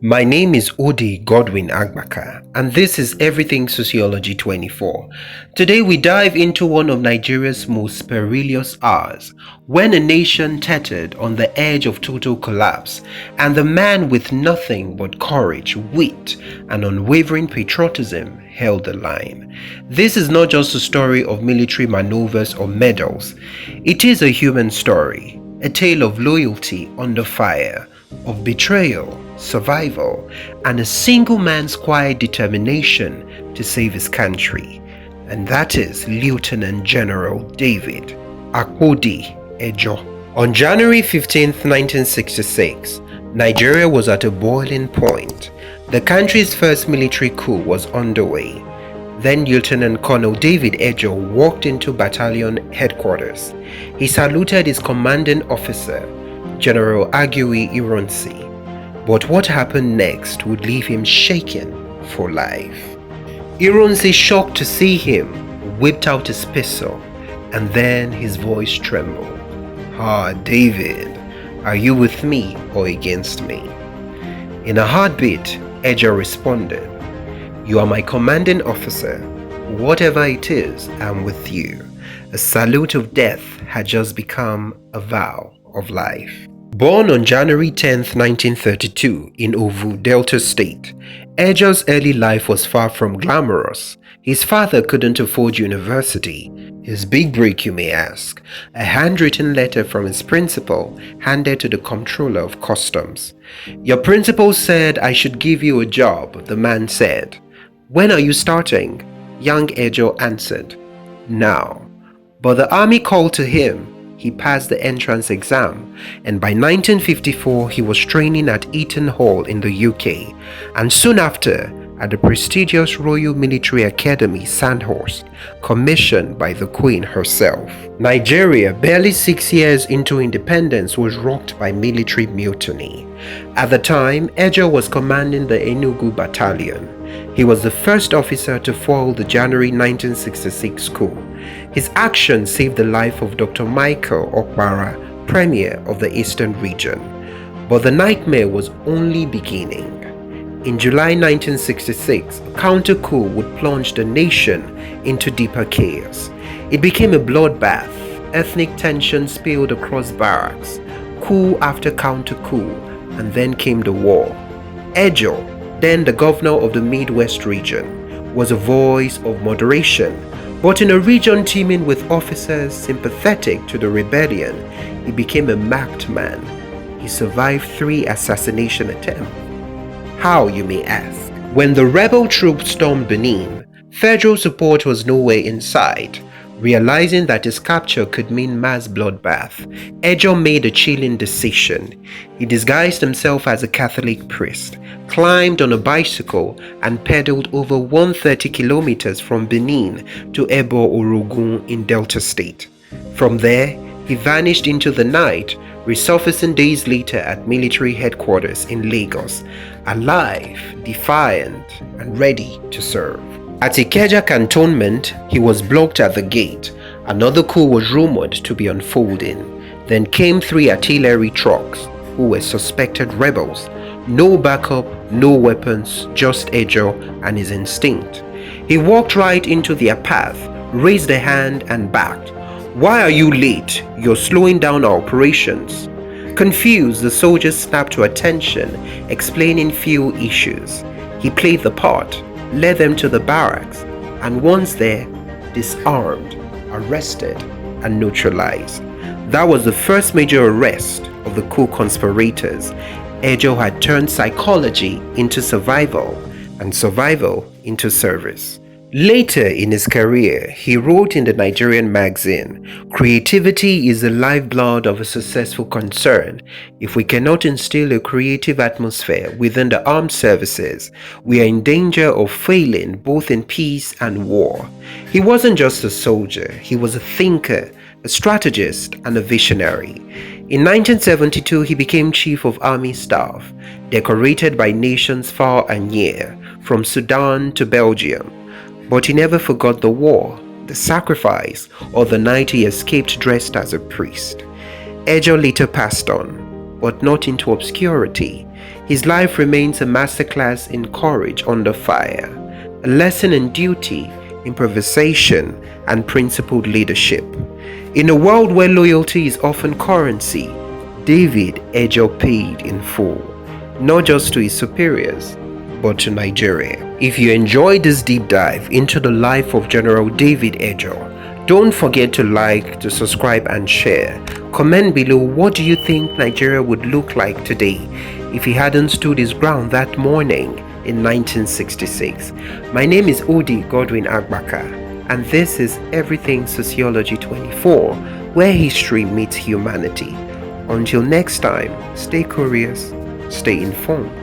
My name is Odi Godwin Agbaka, and this is Everything Sociology 24. Today we dive into one of Nigeria's most perilous hours, when a nation teetered on the edge of total collapse, and the man with nothing but courage, wit, and unwavering patriotism held the line. This is not just a story of military maneuvers or medals. It is a human story, a tale of loyalty under fire, of betrayal, survival, and a single man's quiet determination to save his country. And that is Lieutenant General David Akpode Ejoor. On January 15, 1966, Nigeria was at a boiling point. The country's first military coup was underway. Then Lieutenant Colonel David Akpode Ejoor walked into battalion headquarters. He saluted his commanding officer, General Ughelli. But what happened next would leave him shaken for life. Ironsi, shocked to see him, whipped out his pistol, and then his voice trembled. "Ah, David, are you with me or against me?" In a heartbeat, Ejoor responded, "You are my commanding officer. Whatever it is, I'm with you." A salute of death had just become a vow of life. Born on January 10, 1932 in Ovu, Delta State, Ejoor's early life was far from glamorous. His father couldn't afford university. His big break, you may ask, a handwritten letter from his principal handed to the Comptroller of Customs. "Your principal said I should give you a job," the man said. "When are you starting?" Young Ejoor answered, "Now." But the army called to him. He passed the entrance exam, and by 1954 he was training at Eaton Hall in the UK, and soon after at the prestigious Royal Military Academy Sandhurst, commissioned by the Queen herself. Nigeria, barely 6 years into independence, was rocked by military mutiny. At the time, Ejoor was commanding the Enugu Battalion. He was the first officer to foil the January 1966 coup. His action saved the life of Dr. Michael Okpara, Premier of the Eastern region. But the nightmare was only beginning. In July 1966, a counter-coup would plunge the nation into deeper chaos. It became a bloodbath. Ethnic tension spilled across barracks. Coup after counter-coup, and then came the war. Ejoor, then the governor of the Midwest region, was a voice of moderation. But in a region teeming with officers sympathetic to the rebellion, he became a marked man. He survived 3 assassination attempts. How, you may ask? When the rebel troops stormed Benin, federal support was nowhere in sight. Realizing that his capture could mean mass bloodbath, Ejoor made a chilling decision. He disguised himself as a Catholic priest, climbed on a bicycle, and pedaled over 130 kilometers from Benin to Ebo Orogun in Delta State. From there, he vanished into the night, resurfacing days later at military headquarters in Lagos, alive, defiant, and ready to serve. At Ikeja cantonment, he was blocked at the gate. Another coup was rumored to be unfolding. Then came 3 artillery trucks, who were suspected rebels. No backup, no weapons, just Ejoor and his instinct. He walked right into their path, raised a hand and backed. "Why are you late? You're slowing down our operations." Confused, the soldiers snapped to attention, explaining few issues. He played the part, led them to the barracks, and once there, disarmed, arrested, and neutralized. That was the first major arrest of the coup conspirators. Ejoor had turned psychology into survival, and survival into service. Later in his career, he wrote in the Nigerian magazine, "Creativity is the lifeblood of a successful concern. If we cannot instill a creative atmosphere within the armed services, we are in danger of failing both in peace and war." He wasn't just a soldier, he was a thinker, a strategist, and a visionary. In 1972, he became Chief of Army Staff, decorated by nations far and near, from Sudan to Belgium. But he never forgot the war, the sacrifice, or the night he escaped dressed as a priest. Ejoor later passed on, but not into obscurity. His life remains a masterclass in courage under fire, a lesson in duty, improvisation, and principled leadership. In a world where loyalty is often currency, David Ejoor paid in full, not just to his superiors, but to Nigeria. If you enjoyed this deep dive into the life of General David Ejoor, don't forget to like, to subscribe and share. Comment below, what do you think Nigeria would look like today if he hadn't stood his ground that morning in 1966. My name is Odi Godwin Agbaka, and this is Everything Sociology 24, where history meets humanity. Until next time, stay curious, stay informed.